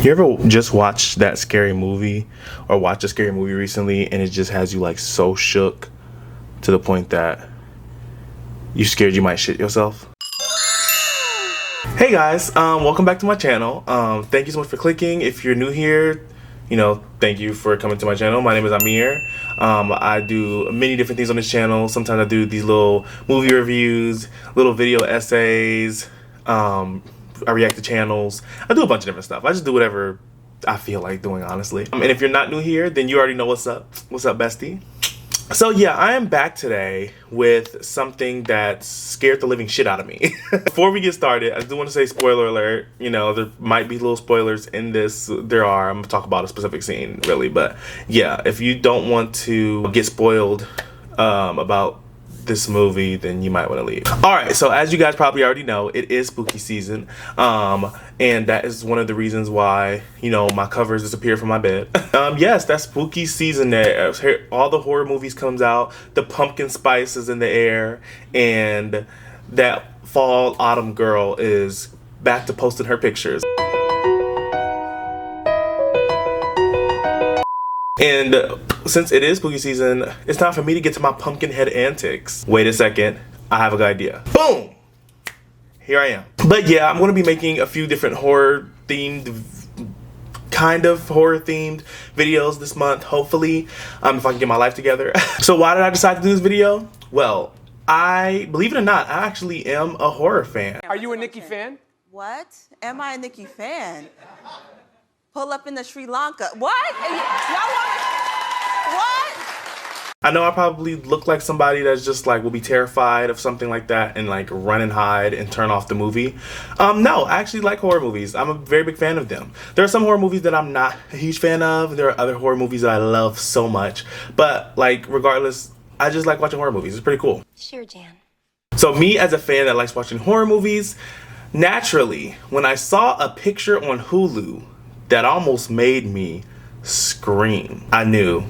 You ever just watch that scary movie or watch a scary movie recently and it just has you like so shook to the point that you scared you might shit yourself? Hey guys, welcome back to my channel. Thank you so much for clicking. If you're new here, thank you for coming to my channel. My name is Amir. I do many different things on this channel. Sometimes I do these little movie reviews, little video essays, I react to channels. I do a bunch of different stuff. I just do whatever I feel like doing, honestly. And if you're not new here, then you already know what's up. What's up, bestie? So yeah, I am back today with something that scared the living shit out of me. Before we get started, I do want to say spoiler alert. There might be little spoilers in this. There are. I'm gonna talk about a specific scene, really. But yeah, if you don't want to get spoiled about this movie, then you might want to leave. Alright, so as you guys probably already know, it is spooky season, and that is one of the reasons why my covers disappear from my bed. Yes, that spooky season that all the horror movies comes out, the pumpkin spice is in the air, and that fall autumn girl is back to posting her pictures. And since it is spooky season, it's time for me to get to my pumpkin head antics. Wait a second, I have a good idea. Boom! Here I am. But yeah, I'm going to be making a few different kind of horror themed videos this month, hopefully, if I can get my life together. So why did I decide to do this video? Well, believe it or not, I actually am a horror fan. Are you a Nicki fan? What? Am I a Nicki fan? Pull up in the Sri Lanka. What? Y'all want what? I know I probably look like somebody that's just like will be terrified of something like that and like run and hide and turn off the movie. No, I actually like horror movies. I'm a very big fan of them. There are some horror movies that I'm not a huge fan of. There are other horror movies that I love so much. But like regardless, I just like watching horror movies. It's pretty cool. Sure, Jan. So me as a fan that likes watching horror movies, naturally, when I saw a picture on Hulu that almost made me scream, I knew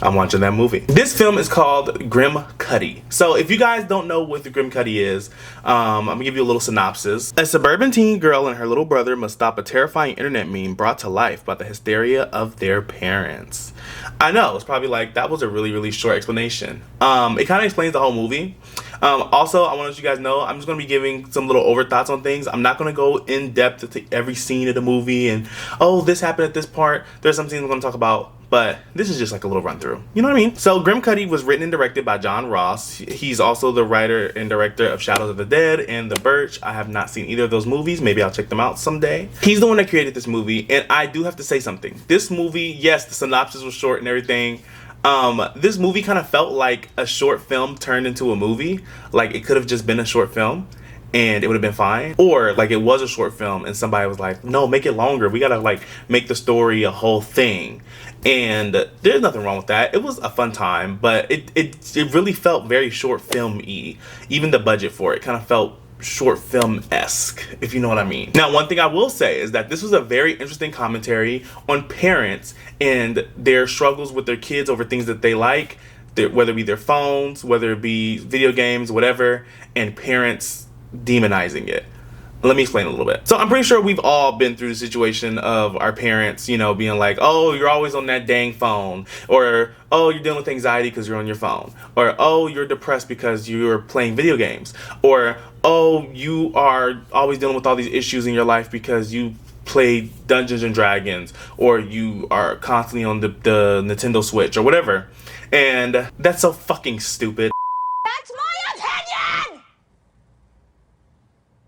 I'm watching that movie. This film is called Grimcutty. So if you guys don't know what the Grimcutty is, I'm gonna give you a little synopsis. A suburban teen girl and her little brother must stop a terrifying internet meme brought to life by the hysteria of their parents. I know, it's probably like, that was a really, really short explanation. It kind of explains the whole movie. Also, I want to let you guys know, I'm just going to be giving some little overthoughts on things. I'm not going to go in depth into every scene of the movie and, oh, this happened at this part. There's some things I'm going to talk about, but this is just like a little run through. You know what I mean? So Grimcutty was written and directed by John Ross. He's also the writer and director of Shadows of the Dead and The Birch. I have not seen either of those movies. Maybe I'll check them out someday. He's the one that created this movie, and I do have to say something. This movie, yes, the synopsis was short and everything. This movie kind of felt like a short film turned into a movie. Like it could have just been a short film and it would have been fine. Or like it was a short film and somebody was like, no, make it longer. We gotta like make the story a whole thing. And there's nothing wrong with that. It was a fun time, but it really felt very short film-y. Even the budget for it kind of felt short film-esque, if you know what I mean. Now, one thing I will say is that this was a very interesting commentary on parents and their struggles with their kids over things that they like, whether it be their phones, whether it be video games, whatever, and parents demonizing it. Let me explain a little bit. So I'm pretty sure we've all been through the situation of our parents, being like, oh, you're always on that dang phone. Or, oh, you're dealing with anxiety because you're on your phone. Or, oh, you're depressed because you're playing video games. Or, oh, you are always dealing with all these issues in your life because you play Dungeons and Dragons. Or you are constantly on the Nintendo Switch or whatever. And that's so fucking stupid. That's my opinion!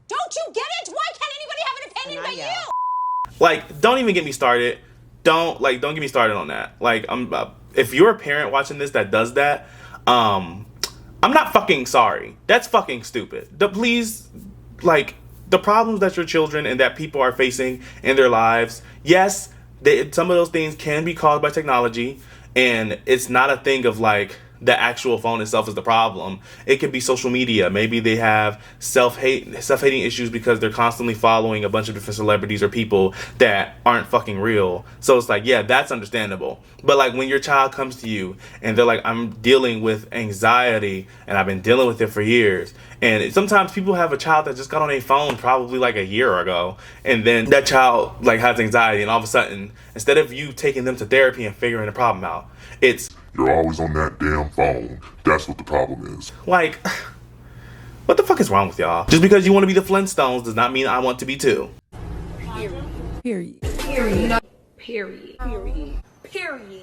Don't you get it? Why can't anybody have an opinion but you? Like, don't even get me started. Don't get me started on that. Like, if you're a parent watching this that does that, I'm not fucking sorry. That's fucking stupid. Please, like, the problems that your children and that people are facing in their lives, yes, some of those things can be caused by technology, and it's not a thing of like, the actual phone itself is the problem. It could be social media. Maybe they have self-hating issues because they're constantly following a bunch of different celebrities or people that aren't fucking real. So it's like, yeah, that's understandable. But like when your child comes to you and they're like, I'm dealing with anxiety and I've been dealing with it for years. And sometimes people have a child that just got on a phone probably like a year ago, and then that child like has anxiety, and all of a sudden, instead of you taking them to therapy and figuring the problem out, it's, you're always on that damn phone. That's what the problem is. like, what the fuck is wrong with y'all? Just because you want to be the Flintstones does not mean I want to be too. Period.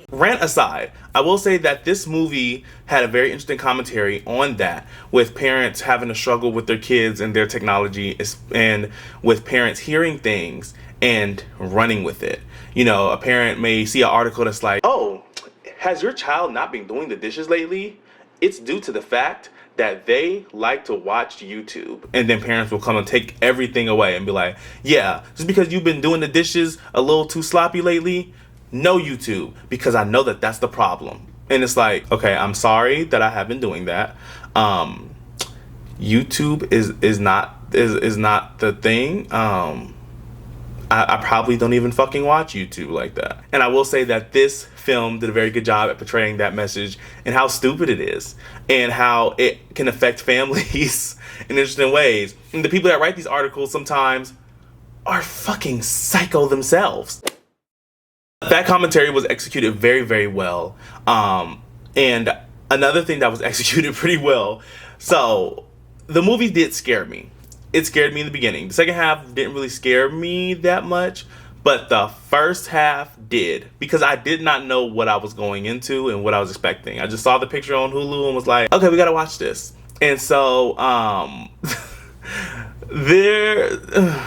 Rant aside, I will say that this movie had a very interesting commentary on that, with parents having to struggle with their kids and their technology, and with parents hearing things and running with it. You know, a parent may see an article that's like, oh, has your child not been doing the dishes lately? It's due to the fact that they like to watch YouTube. And then parents will come and take everything away and be like, yeah, just because you've been doing the dishes a little too sloppy lately, no YouTube, because I know that that's the problem. And it's like, okay, I'm sorry that I have been doing that. YouTube is not the thing. I probably don't even fucking watch YouTube like that. And I will say that this film did a very good job at portraying that message and how stupid it is and how it can affect families in interesting ways. And the people that write these articles sometimes are fucking psycho themselves. That commentary was executed very, very well. And another thing that was executed pretty well. So the movie did scare me. It scared me in the beginning. The second half didn't really scare me that much, but the first half did, because I did not know what I was going into and what I was expecting. I just saw the picture on Hulu and was like, okay, we gotta watch this. And so,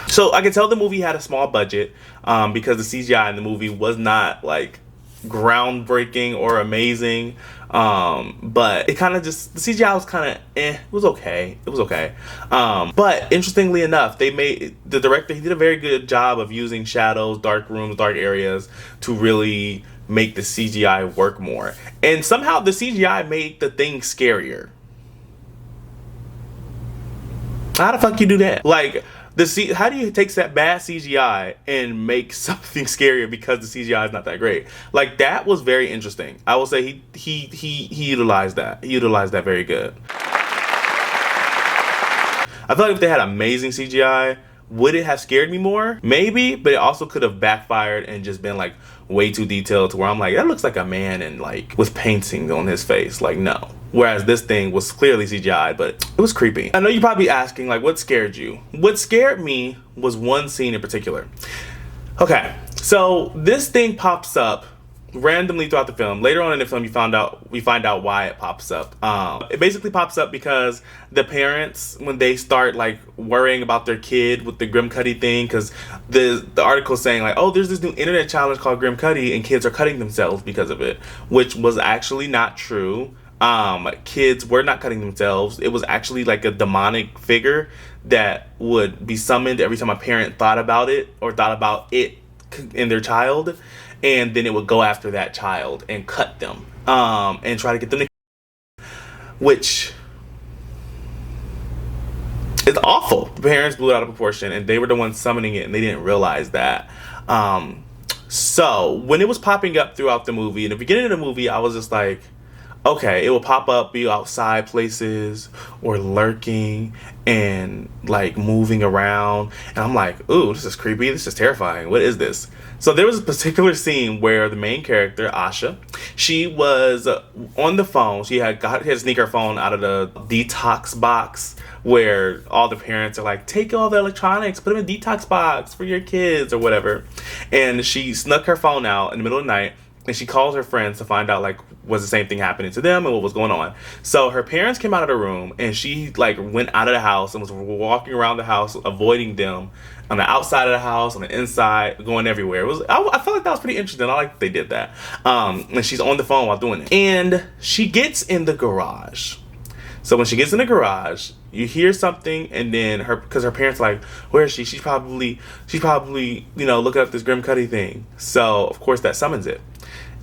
so I could tell the movie had a small budget, because the CGI in the movie was not like groundbreaking or amazing, but it kind of just, the CGI was kind of it was okay. But interestingly enough, the director, he did a very good job of using shadows, dark rooms, dark areas to really make the CGI work more. And somehow the CGI made the thing scarier. How the fuck you do that? Like, how do you take that bad CGI and make something scarier because the CGI is not that great? Like, that was very interesting. I will say he utilized that. He utilized that very good. I feel like if they had amazing CGI, would it have scared me more? Maybe, but it also could have backfired and just been like way too detailed to where I'm like, that looks like a man and like with painting on his face. Like, no. Whereas this thing was clearly CGI, but it was creepy. I know you're probably asking, like, what scared you? What scared me was one scene in particular. Okay, so this thing pops up randomly throughout the film. Later on in the film, we find out why it pops up. It basically pops up because the parents, when they start like worrying about their kid with the Grimcutty thing, because the article saying like, oh, there's this new internet challenge called Grimcutty and kids are cutting themselves because of it, which was actually not true. Kids were not cutting themselves. It was actually like a demonic figure that would be summoned every time a parent thought about it or thought about it in their child, and then it would go after that child and cut them, and try to get them to, which is awful. The parents blew it out of proportion, and they were the ones summoning it, and they didn't realize that. So when it was popping up throughout the movie, in the beginning of the movie, I was just like, okay, it will pop up, be outside places or lurking and like moving around. And I'm like, ooh, this is creepy. This is terrifying. What is this? So there was a particular scene where the main character, Asha, she was on the phone. She had to sneak her phone out of the detox box where all the parents are like, take all the electronics, put them in a detox box for your kids or whatever. And she snuck her phone out in the middle of the night. And she called her friends to find out, like, was the same thing happening to them and what was going on. So her parents came out of the room, and she, like, went out of the house and was walking around the house, avoiding them on the outside of the house, on the inside, going everywhere. I felt like that was pretty interesting. I like that they did that. And she's on the phone while doing it. And she gets in the garage. So when she gets in the garage, you hear something, and then because her parents are like, where is she? She's probably, you know, looking up this Grimcutty thing. So, of course, that summons it.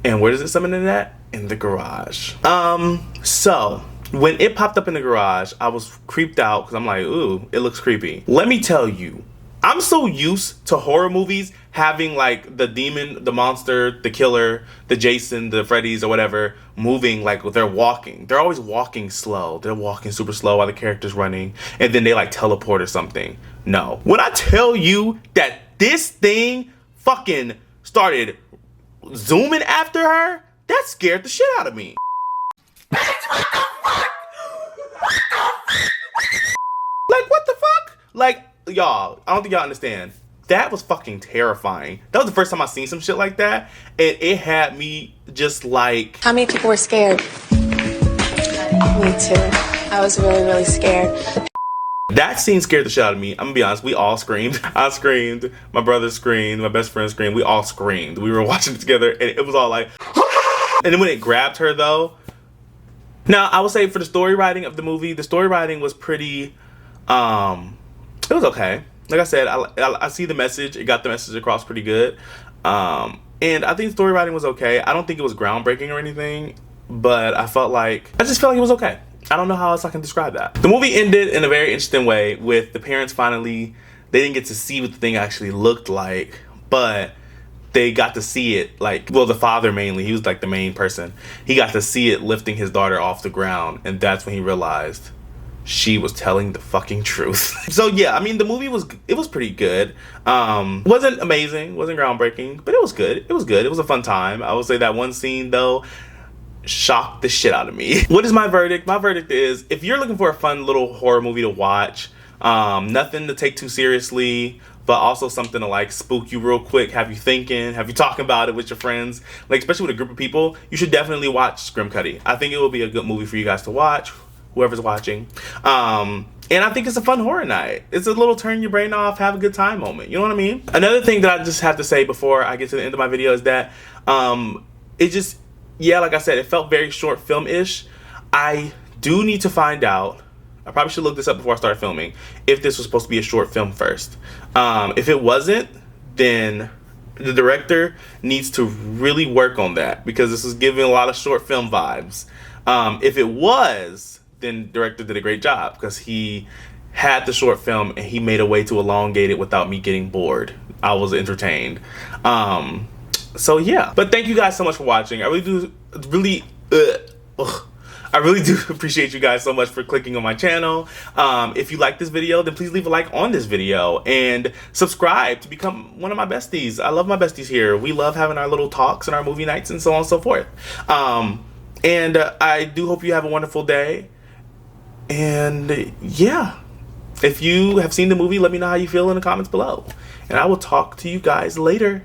And where does it summon in at? in the garage. So when it popped up in the garage, I was creeped out because I'm like, ooh, it looks creepy. Let me tell you, I'm so used to horror movies having like the demon, the monster, the killer, the Jason, the Freddy's or whatever moving like they're walking. They're always walking slow. They're walking super slow while the character's running and then they like teleport or something. No. When I tell you that this thing fucking started zooming after her, that scared the shit out of me. Like, what the fuck? Like, y'all, I don't think y'all understand. That was fucking terrifying. That was the first time I seen some shit like that, and it had me just like... How many people were scared? Me too. I was really, really scared. That scene scared the shit out of me. I'm gonna be honest, we all screamed. I screamed, my brother screamed, my best friend screamed, we all screamed. We were watching it together, and it was all like... And then when it grabbed her, though... Now, I would say for the story writing of the movie, the story writing was pretty... It was okay. Like I said, I see the message. It got the message across pretty good. And I think story writing was okay. I don't think it was groundbreaking or anything, but I just felt like it was okay. I don't know how else I can describe that. The movie ended in a very interesting way with the parents finally, they didn't get to see what the thing actually looked like, but they got to see it like, well, the father mainly, he was like the main person. He got to see it lifting his daughter off the ground, and that's when he realized she was telling the fucking truth. So yeah, I mean, the movie was pretty good. Wasn't amazing, wasn't groundbreaking, but it was good. It was good. It was a fun time. I would say that one scene though shocked the shit out of me. What is my verdict? My verdict is, if you're looking for a fun little horror movie to watch, nothing to take too seriously, but also something to like spook you real quick, have you thinking, have you talking about it with your friends, like especially with a group of people, you should definitely watch Grimcutty. I think it will be a good movie for you guys to watch, whoever's watching. And I think it's a fun horror night. It's a little turn your brain off, have a good time moment. You know what I mean? Another thing that I just have to say before I get to the end of my video is that it just, yeah, like I said, it felt very short film-ish. I do need to find out, I probably should look this up before I start filming, if this was supposed to be a short film first. If it wasn't, then the director needs to really work on that, because this is giving a lot of short film vibes. If it was, then the director did a great job, because he had the short film and he made a way to elongate it without me getting bored. I was entertained. So yeah, but thank you guys so much for watching. I really do appreciate you guys so much for clicking on my channel. If you like this video, then please leave a like on this video and subscribe to become one of my besties. I love my besties here. We love having our little talks and our movie nights and so on and so forth. And I do hope you have a wonderful day. And yeah, if you have seen the movie, let me know how you feel in the comments below. And I will talk to you guys later.